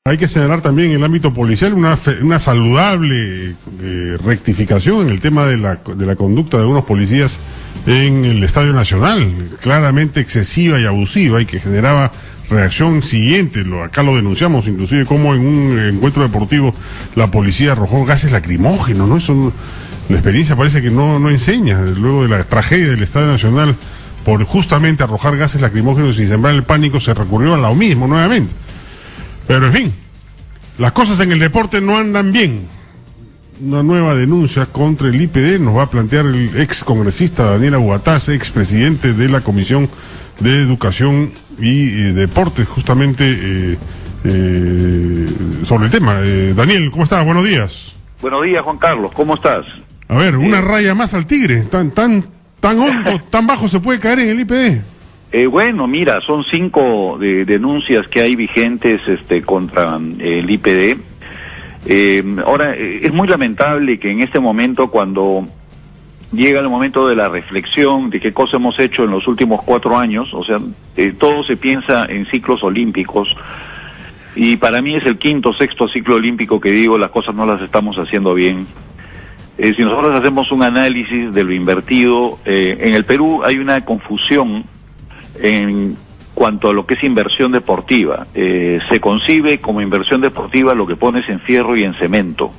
Hay que señalar también en el ámbito policial una saludable rectificación en el tema de la conducta de algunos policías en el Estadio Nacional, claramente excesiva y abusiva, y que generaba reacción siguiente. Acá lo denunciamos, inclusive como en un encuentro deportivo la policía arrojó gases lacrimógenos, ¿no? Eso, la experiencia parece que no enseña. Luego de la tragedia del Estadio Nacional, por justamente arrojar gases lacrimógenos y sembrar el pánico, se recurrió a lo mismo nuevamente. Pero en fin, las cosas en el deporte no andan bien. Una nueva denuncia contra el IPD nos va a plantear el ex congresista Daniel Abuataz, ex presidente de la Comisión de Educación y Deportes, justamente sobre el tema. Daniel, ¿cómo estás? Buenos días. Buenos días, Juan Carlos, ¿cómo estás? A ver, una raya más al tigre. Tan hondo, tan bajo se puede caer en el IPD. Bueno, mira, son 5 denuncias que hay vigentes contra el IPD. Ahora, es muy lamentable que en este momento, cuando llega el momento de la reflexión de qué cosa hemos hecho en los últimos 4 años, o sea, todo se piensa en ciclos olímpicos, y para mí es el 5º, 6º ciclo olímpico que digo, las cosas no las estamos haciendo bien. Si nosotros hacemos un análisis de lo invertido, en el Perú hay una confusión en cuanto a lo que es inversión deportiva. Se concibe como inversión deportiva lo que pones en fierro y en cemento.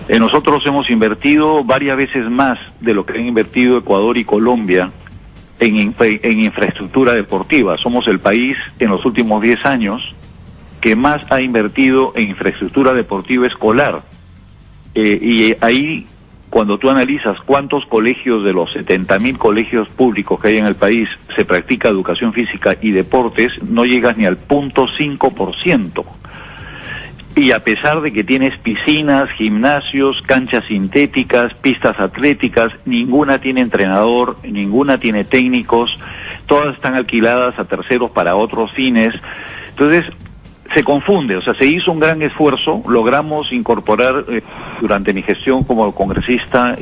Nosotros hemos invertido varias veces más de lo que han invertido Ecuador y Colombia en infraestructura deportiva. Somos el país en los últimos 10 años que más ha invertido en infraestructura deportiva escolar. Y ahí, cuando tú analizas cuántos colegios de los 70.000 colegios públicos que hay en el país se practica educación física y deportes, no llegas ni al 0.5%. Y a pesar de que tienes piscinas, gimnasios, canchas sintéticas, pistas atléticas, ninguna tiene entrenador, ninguna tiene técnicos, todas están alquiladas a terceros para otros fines. Entonces, se confunde, o sea, se hizo un gran esfuerzo, logramos incorporar durante mi gestión como congresista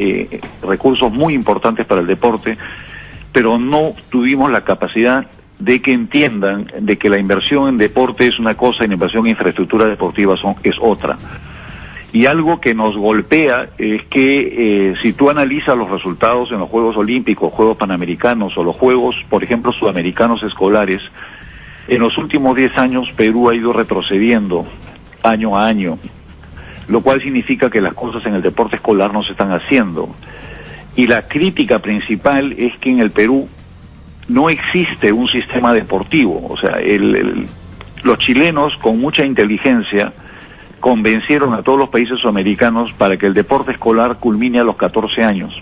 recursos muy importantes para el deporte, pero no tuvimos la capacidad de que entiendan de que la inversión en deporte es una cosa y la inversión en infraestructura deportiva es otra. Y algo que nos golpea es que si tú analizas los resultados en los Juegos Olímpicos, Juegos Panamericanos o los Juegos, por ejemplo, Sudamericanos escolares, en los últimos 10 años Perú ha ido retrocediendo año a año, lo cual significa que las cosas en el deporte escolar no se están haciendo. Y la crítica principal es que en el Perú no existe un sistema deportivo. O sea, los chilenos con mucha inteligencia convencieron a todos los países sudamericanos para que el deporte escolar culmine a los 14 años.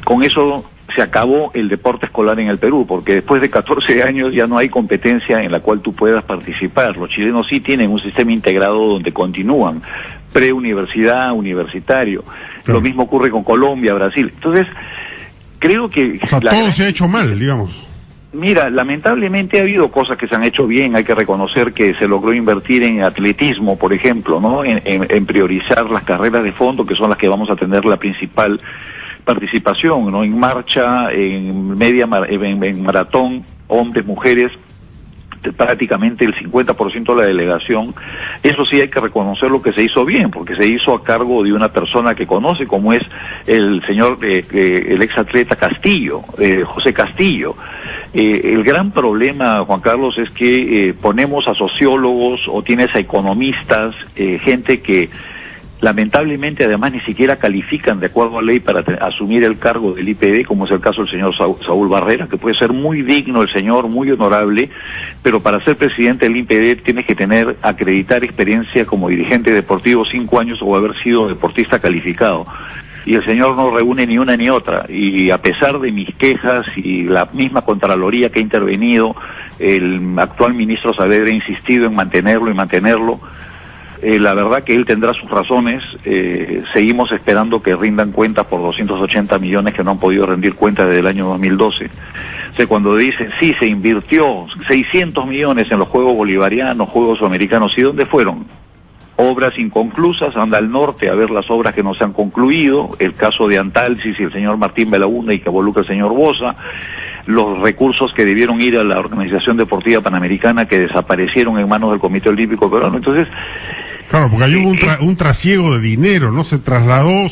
Con eso se acabó el deporte escolar en el Perú, porque después de 14 años ya no hay competencia en la cual tú puedas participar. Los chilenos sí tienen un sistema integrado donde continúan, preuniversidad, universitario. Lo mismo ocurre con Colombia, Brasil. Entonces, creo que... O sea, todo se ha hecho mal, digamos. Mira, lamentablemente ha habido cosas que se han hecho bien. Hay que reconocer que se logró invertir en atletismo, por ejemplo, ¿no? En priorizar las carreras de fondo, que son las que vamos a tener la principal participación, ¿no? En marcha, en maratón, hombres, mujeres, prácticamente el 50% de la delegación. Eso sí hay que reconocer lo que se hizo bien, porque se hizo a cargo de una persona que conoce, como es el señor, el exatleta Castillo, José Castillo. El gran problema, Juan Carlos, es que ponemos a sociólogos o tienes a economistas, gente que lamentablemente además ni siquiera califican de acuerdo a ley para asumir el cargo del IPD, como es el caso del señor Saúl Barrera, que puede ser muy digno el señor, muy honorable, pero para ser presidente del IPD tienes que acreditar experiencia como dirigente deportivo 5 años o haber sido deportista calificado. Y el señor no reúne ni una ni otra, y a pesar de mis quejas y la misma Contraloría que ha intervenido, el actual ministro Saavedra ha insistido en mantenerlo. La verdad que él tendrá sus razones. Seguimos esperando que rindan cuentas por 280 millones que no han podido rendir cuentas desde el año 2012. O sea, cuando dicen, sí, se invirtió 600 millones en los Juegos Bolivarianos, Juegos Sudamericanos, ¿y dónde fueron? obras inconclusas, anda al norte a ver las obras que no se han concluido, el caso de Antalsis y el señor Martín Belaúnde y que involucra al señor Boza, los recursos que debieron ir a la Organización Deportiva Panamericana que desaparecieron en manos del Comité Olímpico Peruano. Entonces, claro, porque hay un trasiego de dinero, ¿no? Se trasladó,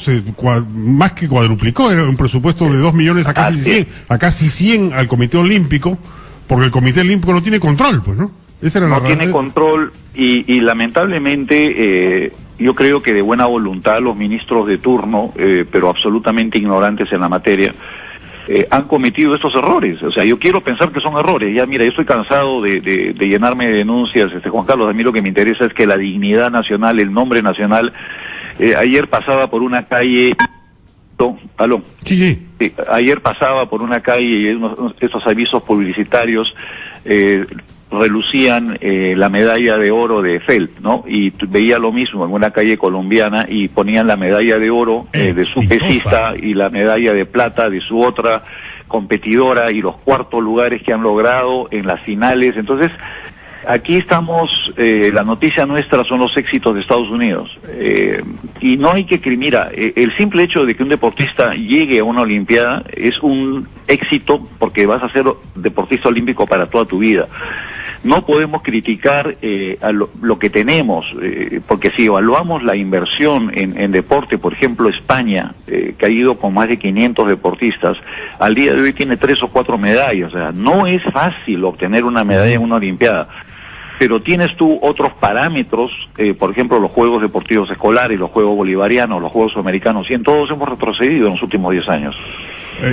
más que cuadruplicó, era un presupuesto de 2 millones a casi 100 al Comité Olímpico, porque el Comité Olímpico no tiene control, pues, ¿no? Esa era no tiene control y lamentablemente yo creo que de buena voluntad los ministros de turno, pero absolutamente ignorantes en la materia, han cometido estos errores. O sea, yo quiero pensar que son errores. Ya, mira, yo estoy cansado de llenarme de denuncias, Juan Carlos. A mí lo que me interesa es que la dignidad nacional, el nombre nacional. Ayer pasaba por una calle... ¿Aló? Sí. Ayer pasaba por una calle y estos avisos publicitarios relucían la medalla de oro de Felt, ¿no? Y veía lo mismo en una calle colombiana y ponían la medalla de oro de su pesista y la medalla de plata de su otra competidora y los cuartos lugares que han logrado en las finales. Entonces, aquí estamos, la noticia nuestra son los éxitos de Estados Unidos. Y no hay que mira, el simple hecho de que un deportista llegue a una olimpiada es un éxito porque vas a ser deportista olímpico para toda tu vida. No podemos criticar a lo que tenemos, porque si evaluamos la inversión en deporte, por ejemplo, España, que ha ido con más de 500 deportistas, al día de hoy tiene 3 o 4 medallas. O sea, no es fácil obtener una medalla en una olimpiada. Pero tienes tú otros parámetros, por ejemplo, los Juegos Deportivos Escolares, los Juegos Bolivarianos, los Juegos Sudamericanos, y en todos hemos retrocedido en los últimos 10 años.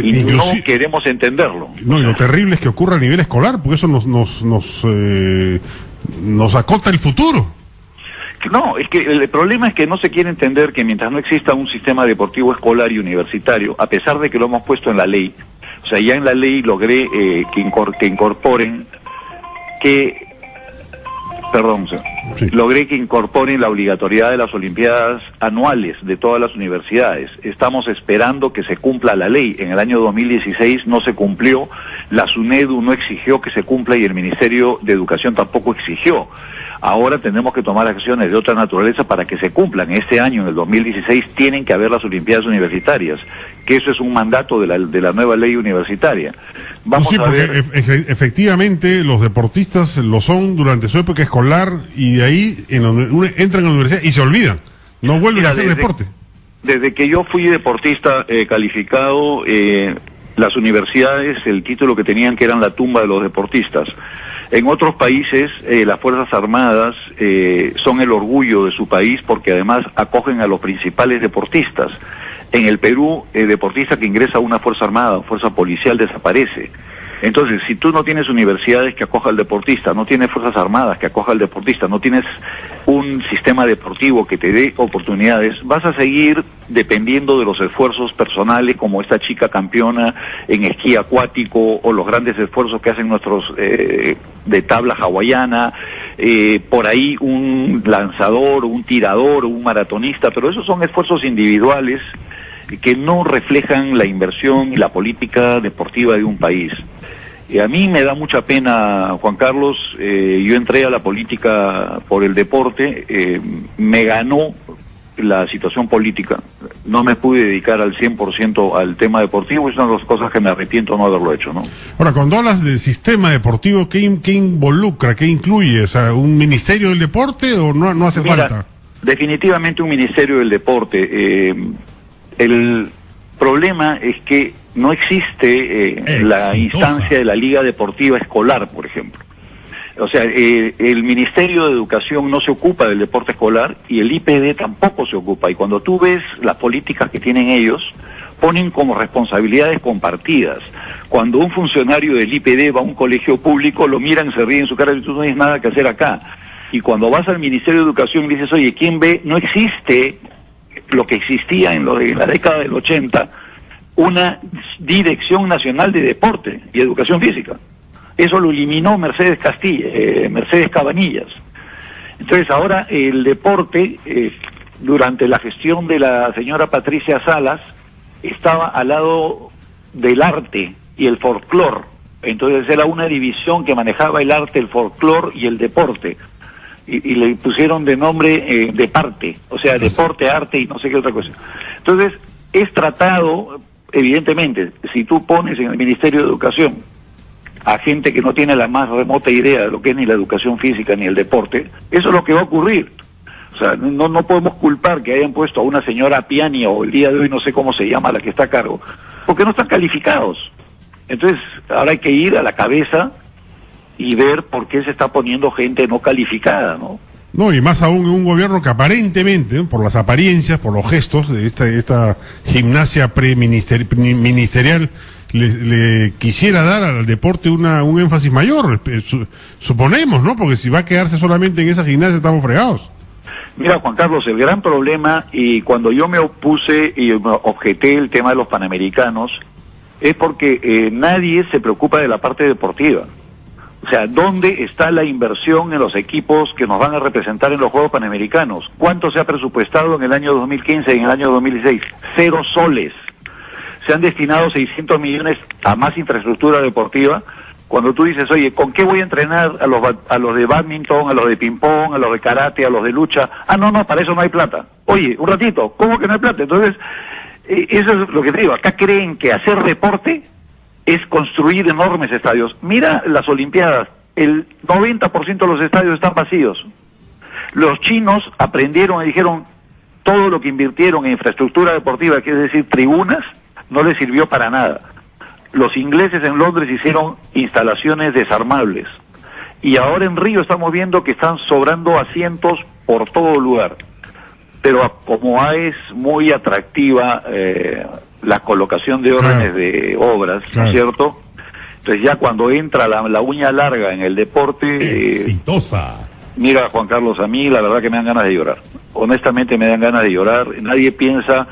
Y no queremos entenderlo. No, y lo terrible es que ocurra a nivel escolar, porque eso nos acota el futuro. No, es que el problema es que no se quiere entender que mientras no exista un sistema deportivo escolar y universitario, a pesar de que lo hemos puesto en la ley, o sea, ya en la ley logré logré que incorporen la obligatoriedad de las olimpiadas anuales de todas las universidades. Estamos esperando que se cumpla la ley. En el año 2016 no se cumplió, la SUNEDU no exigió que se cumpla y el Ministerio de Educación tampoco exigió. Ahora tenemos que tomar acciones de otra naturaleza para que se cumplan. Este año, en el 2016, tienen que haber las olimpiadas universitarias, que eso es un mandato de la nueva ley universitaria. Vamos a ver. Efectivamente, los deportistas lo son durante su época escolar y de ahí entran a la universidad y se olvidan, no vuelven a hacer deporte. Desde que yo fui deportista calificado, las universidades, el título que tenían que eran la tumba de los deportistas. En otros países, las Fuerzas Armadas son el orgullo de su país porque además acogen a los principales deportistas. En el Perú, el deportista que ingresa a una Fuerza Armada o Fuerza Policial desaparece. Entonces, si tú no tienes universidades que acoja al deportista, no tienes Fuerzas Armadas que acoja al deportista, no tienes un sistema deportivo que te dé oportunidades, vas a seguir dependiendo de los esfuerzos personales, como esta chica campeona en esquí acuático, o los grandes esfuerzos que hacen nuestros de tabla hawaiana, por ahí un lanzador, un tirador, un maratonista, pero esos son esfuerzos individuales que no reflejan la inversión y la política deportiva de un país. A mí me da mucha pena, Juan Carlos, yo entré a la política por el deporte, me ganó la situación política, no me pude dedicar al 100% al tema deportivo, es una de las cosas que me arrepiento no haberlo hecho, ¿no? Ahora, cuando hablas de sistema deportivo, ¿qué involucra, qué incluye? O sea, ¿un ministerio del deporte o no hace falta? Definitivamente un ministerio del deporte. El problema es que no existe la instancia de la Liga Deportiva Escolar, por ejemplo. O sea, el Ministerio de Educación no se ocupa del deporte escolar y el IPD tampoco se ocupa. Y cuando tú ves las políticas que tienen ellos, ponen como responsabilidades compartidas. Cuando un funcionario del IPD va a un colegio público, lo miran, se ríen en su cara y tú no tienes nada que hacer acá. Y cuando vas al Ministerio de Educación y dices, oye, ¿quién ve? No existe lo que existía en la década del 80, una Dirección Nacional de Deporte y Educación Física. Eso lo eliminó Mercedes Cabanillas. Entonces ahora el deporte, durante la gestión de la señora Patricia Salas, estaba al lado del arte y el folclore. Entonces era una división que manejaba el arte, el folclore y el deporte. y le pusieron de nombre de parte, o sea, deporte, arte y no sé qué otra cosa. Entonces, es tratado, evidentemente, si tú pones en el Ministerio de Educación a gente que no tiene la más remota idea de lo que es ni la educación física ni el deporte, eso es lo que va a ocurrir. O sea, no podemos culpar que hayan puesto a una señora Piani o el día de hoy no sé cómo se llama la que está a cargo, porque no están calificados. Entonces, ahora hay que ir a la cabeza y ver por qué se está poniendo gente no calificada, ¿no? No, y más aún en un gobierno que aparentemente, por las apariencias, por los gestos de esta gimnasia preministerial, le quisiera dar al deporte un énfasis mayor, suponemos, ¿no? Porque si va a quedarse solamente en esa gimnasia estamos fregados. Mira, Juan Carlos, el gran problema, y cuando yo me opuse y me objeté el tema de los Panamericanos, es porque nadie se preocupa de la parte deportiva. O sea, ¿dónde está la inversión en los equipos que nos van a representar en los Juegos Panamericanos? ¿Cuánto se ha presupuestado en el año 2015 y en el año 2016? 0 soles. Se han destinado 600 millones a más infraestructura deportiva. Cuando tú dices, oye, ¿con qué voy a entrenar a los de badminton, a los de ping-pong, a los de karate, a los de lucha? Ah, no, para eso no hay plata. Oye, un ratito, ¿cómo que no hay plata? Entonces, eso es lo que te digo. Acá creen que hacer deporte es construir enormes estadios. Mira las Olimpiadas, el 90% de los estadios están vacíos. Los chinos aprendieron y dijeron, todo lo que invirtieron en infraestructura deportiva, que es decir, tribunas, no les sirvió para nada. Los ingleses en Londres hicieron instalaciones desarmables. Y ahora en Río estamos viendo que están sobrando asientos por todo lugar. Pero como es muy atractiva la colocación de órdenes de obras, ¿no es cierto? Entonces ya cuando entra la uña larga en el deporte... exitosa. Mira, Juan Carlos, a mí la verdad que me dan ganas de llorar. Honestamente me dan ganas de llorar. Nadie piensa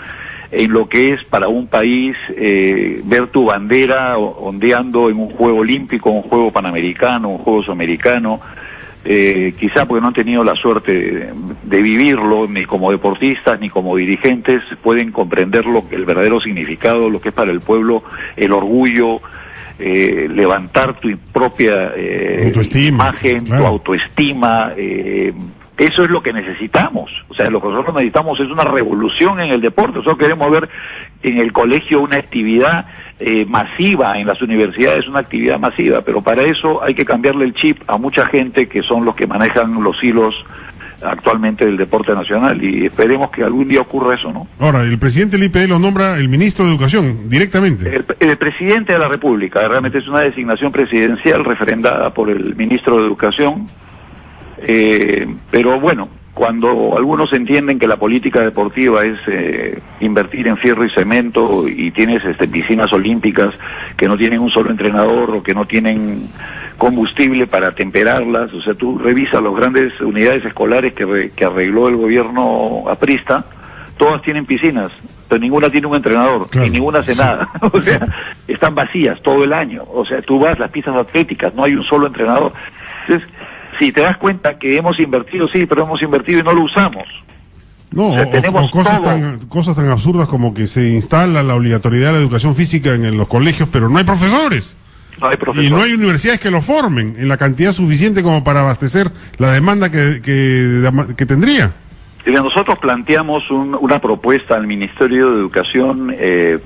en lo que es para un país ver tu bandera ondeando en un juego olímpico, un juego panamericano, un juego sudamericano. Quizá porque no han tenido la suerte de vivirlo, ni como deportistas, ni como dirigentes, pueden comprender el verdadero significado, lo que es para el pueblo, el orgullo, levantar tu propia imagen, claro, tu autoestima. Eso es lo que necesitamos. O sea, lo que nosotros necesitamos es una revolución en el deporte. Nosotros queremos ver en el colegio una actividad masiva, en las universidades una actividad masiva, pero para eso hay que cambiarle el chip a mucha gente que son los que manejan los hilos actualmente del deporte nacional, y esperemos que algún día ocurra eso, ¿no? Ahora, el presidente del IPD lo nombra el ministro de Educación, directamente. El presidente de la República, realmente es una designación presidencial refrendada por el ministro de Educación, pero bueno, cuando algunos entienden que la política deportiva es invertir en fierro y cemento, y tienes piscinas olímpicas que no tienen un solo entrenador o que no tienen combustible para temperarlas, o sea, tú revisas las grandes unidades escolares que arregló el gobierno aprista, todas tienen piscinas, pero ninguna tiene un entrenador, claro, y ninguna hace nada, o sea, están vacías todo el año, o sea, tú vas las pistas atléticas, no hay un solo entrenador. Entonces, si te das cuenta que hemos invertido, sí, pero hemos invertido y no lo usamos. No, o sea, tenemos cosas tan absurdas como que se instala la obligatoriedad de la educación física en los colegios, pero no hay profesores. No hay profesores. Y no hay universidades que lo formen en la cantidad suficiente como para abastecer la demanda que tendría. Nosotros planteamos una propuesta al Ministerio de Educación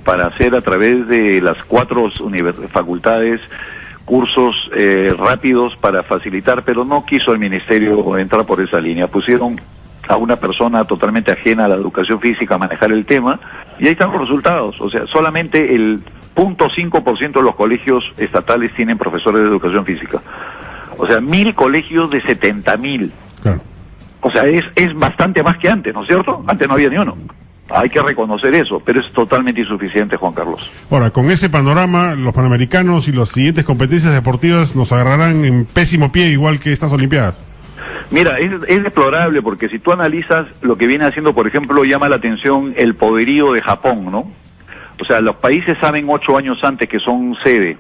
para hacer a través de las 4 facultades cursos rápidos para facilitar, pero no quiso el Ministerio entrar por esa línea. Pusieron a una persona totalmente ajena a la educación física a manejar el tema, y ahí están los resultados. O sea, solamente el 0.5% de los colegios estatales tienen profesores de educación física. O sea, 1.000 colegios de 70.000. Claro. O sea, es bastante más que antes, ¿no es cierto? Antes no había ni uno. Hay que reconocer eso, pero es totalmente insuficiente, Juan Carlos. Ahora, con ese panorama, los Panamericanos y las siguientes competencias deportivas nos agarrarán en pésimo pie, igual que estas Olimpiadas. Mira, es deplorable, porque si tú analizas lo que viene haciendo, por ejemplo, llama la atención el poderío de Japón, ¿no? O sea, los países saben 8 años antes que son sede.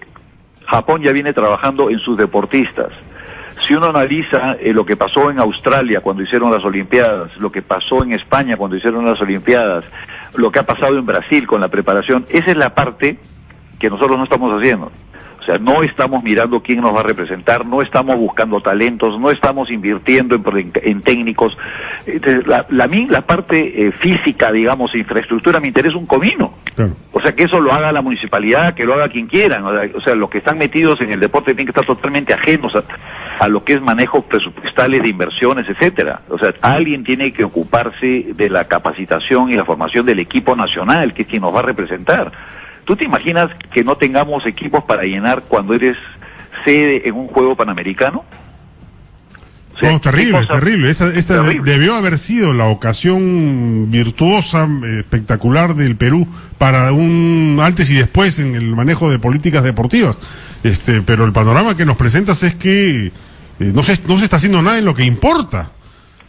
Japón ya viene trabajando en sus deportistas. Si uno analiza lo que pasó en Australia cuando hicieron las Olimpiadas, lo que pasó en España cuando hicieron las Olimpiadas, lo que ha pasado en Brasil con la preparación, esa es la parte que nosotros no estamos haciendo. O sea, no estamos mirando quién nos va a representar, no estamos buscando talentos, no estamos invirtiendo en técnicos. La parte física, digamos, infraestructura, me interesa un comino. Claro. O sea, que eso lo haga la municipalidad, que lo haga quien quieran. O sea, los que están metidos en el deporte tienen que estar totalmente ajenos a lo que es manejos presupuestales de inversiones, etcétera. O sea, alguien tiene que ocuparse de la capacitación y la formación del equipo nacional, que es quien nos va a representar. ¿Tú te imaginas que no tengamos equipos para llenar cuando eres sede en un juego panamericano? O sea, no, terrible, terrible. Esta terrible. Debió haber sido la ocasión virtuosa, espectacular del Perú para un antes y después en el manejo de políticas deportivas. Pero el panorama que nos presentas es que no se está haciendo nada en lo que importa.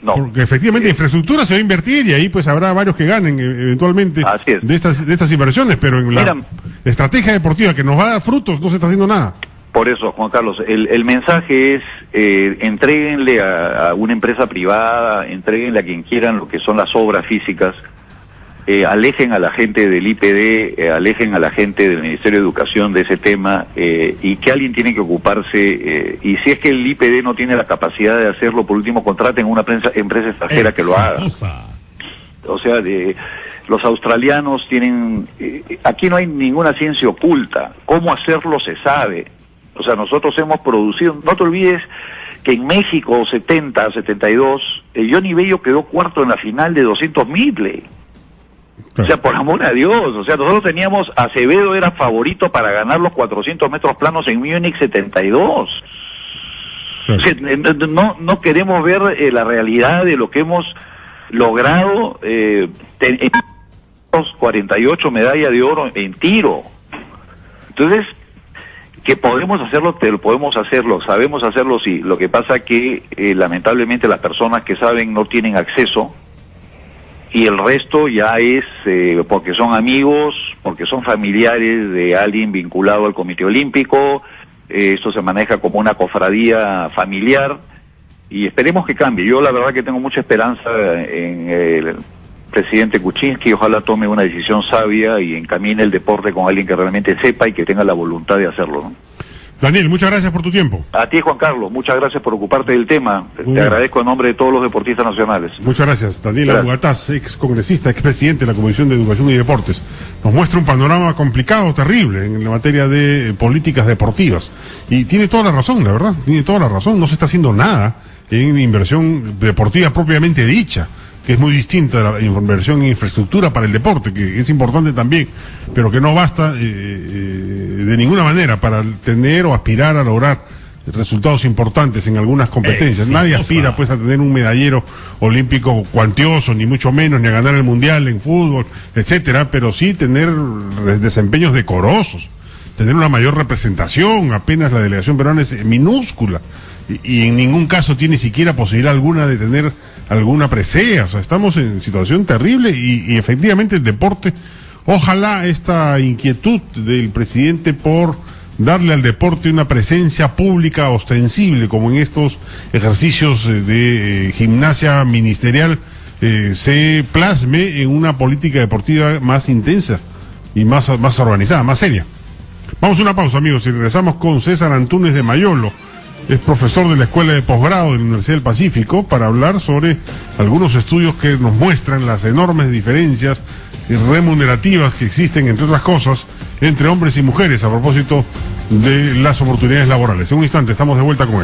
No. Porque efectivamente infraestructura se va a invertir y ahí pues habrá varios que ganen eventualmente de estas inversiones, pero en la estrategia deportiva que nos va a dar frutos no se está haciendo nada. Por eso, Juan Carlos, el mensaje es entréguenle a una empresa privada, entréguenle a quien quieran lo que son las obras físicas, alejen a la gente del IPD, alejen a la gente del Ministerio de Educación de ese tema, y que alguien tiene que ocuparse, y si es que el IPD no tiene la capacidad de hacerlo, por último contraten a una empresa extranjera que lo haga. O sea, los australianos tienen, aquí no hay ninguna ciencia oculta, cómo hacerlo se sabe. O sea, nosotros hemos producido, no te olvides que en México 72, Johnny Bello quedó cuarto en la final de 200 miple. O sea, por amor a Dios, o sea, nosotros teníamos, Acevedo era favorito para ganar los 400 metros planos en Múnich 72. O sea, no queremos ver la realidad de lo que hemos logrado, 48 medallas de oro en tiro. Entonces, que podemos hacerlo, podemos hacerlo, sabemos hacerlo, sí. Lo que pasa que lamentablemente las personas que saben no tienen acceso, y el resto ya es porque son amigos, porque son familiares de alguien vinculado al Comité Olímpico. Esto se maneja como una cofradía familiar y esperemos que cambie. Yo la verdad que tengo mucha esperanza en el presidente Kuczynski, ojalá tome una decisión sabia y encamine el deporte con alguien que realmente sepa y que tenga la voluntad de hacerlo, ¿no? Daniel, muchas gracias por tu tiempo. A ti, Juan Carlos, muchas gracias por ocuparte del tema. Te agradezco en nombre de todos los deportistas nacionales. Muchas gracias. Daniel Abugataz, ex congresista, ex presidente de la Comisión de Educación y Deportes. Nos muestra un panorama complicado, terrible, en la materia de políticas deportivas. Y tiene toda la razón, la verdad, tiene toda la razón. No se está haciendo nada en inversión deportiva propiamente dicha, que es muy distinta a la inversión en infraestructura para el deporte, que es importante también, pero que no basta de ninguna manera para tener o aspirar a lograr resultados importantes en algunas competencias. Nadie aspira pues a tener un medallero olímpico cuantioso, ni mucho menos, ni a ganar el mundial en fútbol, etcétera, pero sí tener desempeños decorosos, tener una mayor representación. Apenas la delegación peruana es minúscula y en ningún caso tiene siquiera posibilidad alguna de tener alguna presea. O sea, estamos en situación terrible y efectivamente el deporte, ojalá esta inquietud del presidente por darle al deporte una presencia pública ostensible, como en estos ejercicios de gimnasia ministerial, se plasme en una política deportiva más intensa y más organizada, más seria. Vamos a una pausa, amigos, y regresamos con César Antunes de Mayolo. Es profesor de la Escuela de Posgrado de la Universidad del Pacífico, para hablar sobre algunos estudios que nos muestran las enormes diferencias remunerativas que existen, entre otras cosas, entre hombres y mujeres a propósito de las oportunidades laborales. En un instante estamos de vuelta con él.